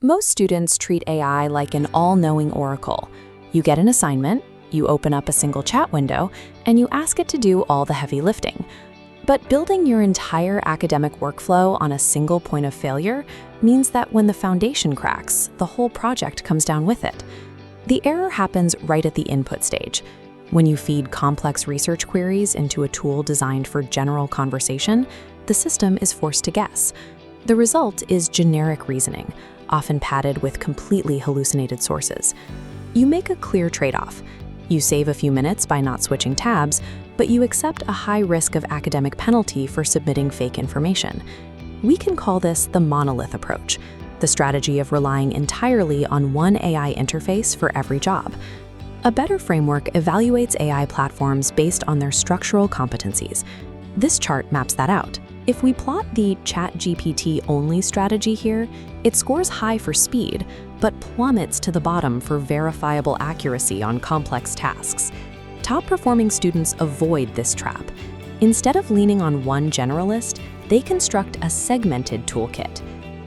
Most students treat AI like an all-knowing oracle. You get an assignment, you open up a single chat window, and you ask it to do all the heavy lifting. But building your entire academic workflow on a single point of failure means that when the foundation cracks, the whole project comes down with it. The error happens right at the input stage. When you feed complex research queries into a tool designed for general conversation, the system is forced to guess. The result is generic reasoning, often padded with completely hallucinated sources. You make a clear trade-off. You save a few minutes by not switching tabs, but you accept a high risk of academic penalty for submitting fake information. We can call this the monolith approach, the strategy of relying entirely on one AI interface for every job. A better framework evaluates AI platforms based on their structural competencies. This chart maps that out. If we plot the ChatGPT-only strategy here, it scores high for speed, but plummets to the bottom for verifiable accuracy on complex tasks. Top-performing students avoid this trap. Instead of leaning on one generalist, they construct a segmented toolkit.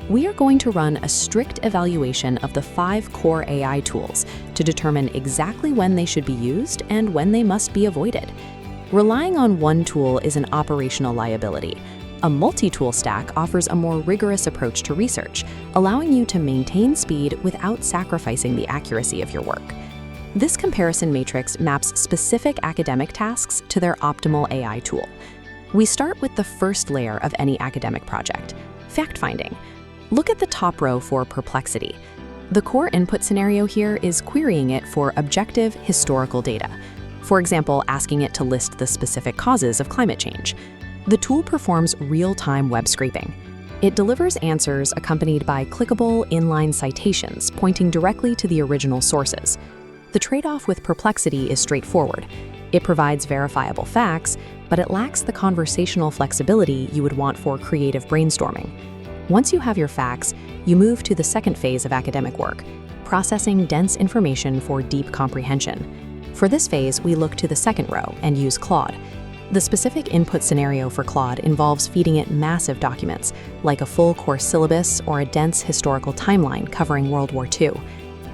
We are going to run a strict evaluation of the 5 core AI tools to determine exactly when they should be used and when they must be avoided. Relying on one tool is an operational liability. A multi-tool stack offers a more rigorous approach to research, allowing you to maintain speed without sacrificing the accuracy of your work. This comparison matrix maps specific academic tasks to their optimal AI tool. We start with the first layer of any academic project, fact-finding. Look at the top row for Perplexity. The core input scenario here is querying it for objective historical data. For example, asking it to list the specific causes of climate change. The tool performs real-time web scraping. It delivers answers accompanied by clickable inline citations pointing directly to the original sources. The trade-off with Perplexity is straightforward. It provides verifiable facts, but it lacks the conversational flexibility you would want for creative brainstorming. Once you have your facts, you move to the second phase of academic work, processing dense information for deep comprehension. For this phase, we look to the second row and use Claude. The specific input scenario for Claude involves feeding it massive documents, like a full course syllabus or a dense historical timeline covering World War II.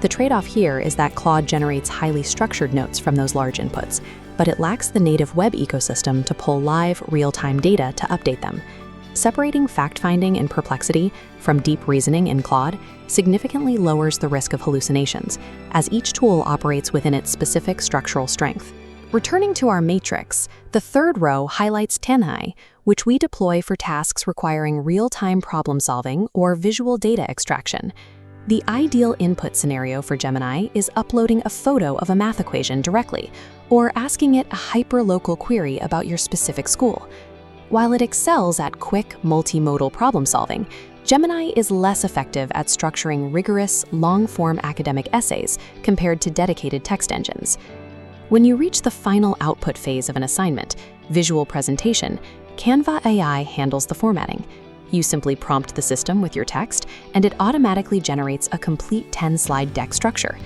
The trade-off here is that Claude generates highly structured notes from those large inputs, but it lacks the native web ecosystem to pull live, real-time data to update them. Separating fact-finding in Perplexity from deep reasoning in Claude significantly lowers the risk of hallucinations, as each tool operates within its specific structural strength. Returning to our matrix, the third row highlights Gemini, which we deploy for tasks requiring real-time problem-solving or visual data extraction. The ideal input scenario for Gemini is uploading a photo of a math equation directly, or asking it a hyper-local query about your specific school. While it excels at quick, multimodal problem-solving, Gemini is less effective at structuring rigorous, long-form academic essays compared to dedicated text engines. When you reach the final output phase of an assignment, visual presentation, Canva AI handles the formatting. You simply prompt the system with your text, and it automatically generates a complete 10-slide deck structure.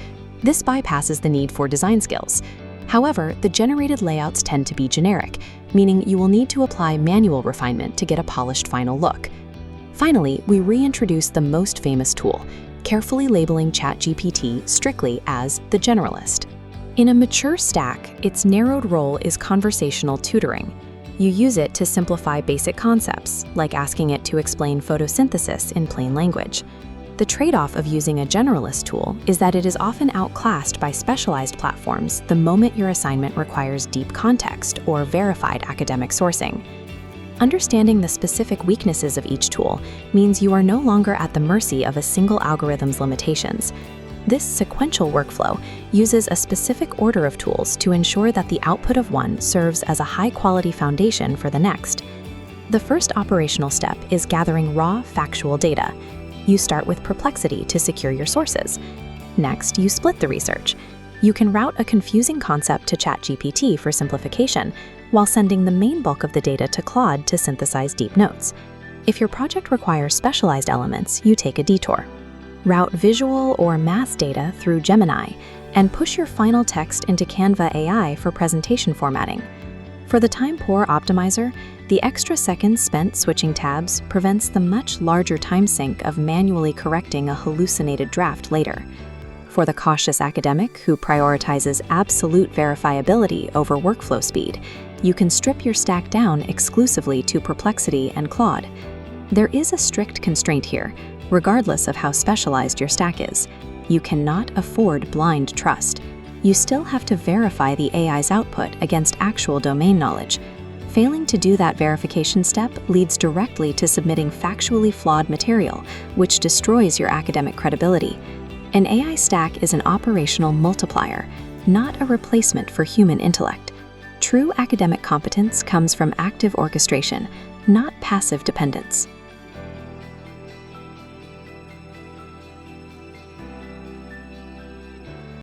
This bypasses the need for design skills. However, the generated layouts tend to be generic, meaning you will need to apply manual refinement to get a polished final look. Finally, we reintroduce the most famous tool, carefully labeling ChatGPT strictly as the generalist. In a mature stack, its narrowed role is conversational tutoring. You use it to simplify basic concepts, like asking it to explain photosynthesis in plain language. The trade-off of using a generalist tool is that it is often outclassed by specialized platforms the moment your assignment requires deep context or verified academic sourcing. Understanding the specific weaknesses of each tool means you are no longer at the mercy of a single algorithm's limitations. This sequential workflow uses a specific order of tools to ensure that the output of one serves as a high-quality foundation for the next. The first operational step is gathering raw, factual data. You start with Perplexity to secure your sources. Next, you split the research. You can route a confusing concept to ChatGPT for simplification, while sending the main bulk of the data to Claude to synthesize deep notes. If your project requires specialized elements, you take a detour. Route visual or math data through Gemini, and push your final text into Canva AI for presentation formatting. For the time-poor optimizer, The extra seconds spent switching tabs prevents the much larger time sink of manually correcting a hallucinated draft later. For the cautious academic who prioritizes absolute verifiability over workflow speed, you can strip your stack down exclusively to Perplexity and Claude. There is a strict constraint here, regardless of how specialized your stack is. You cannot afford blind trust. You still have to verify the AI's output against actual domain knowledge. Failing to do that verification step leads directly to submitting factually flawed material, which destroys your academic credibility. An AI stack is an operational multiplier, not a replacement for human intellect. True academic competence comes from active orchestration, not passive dependence.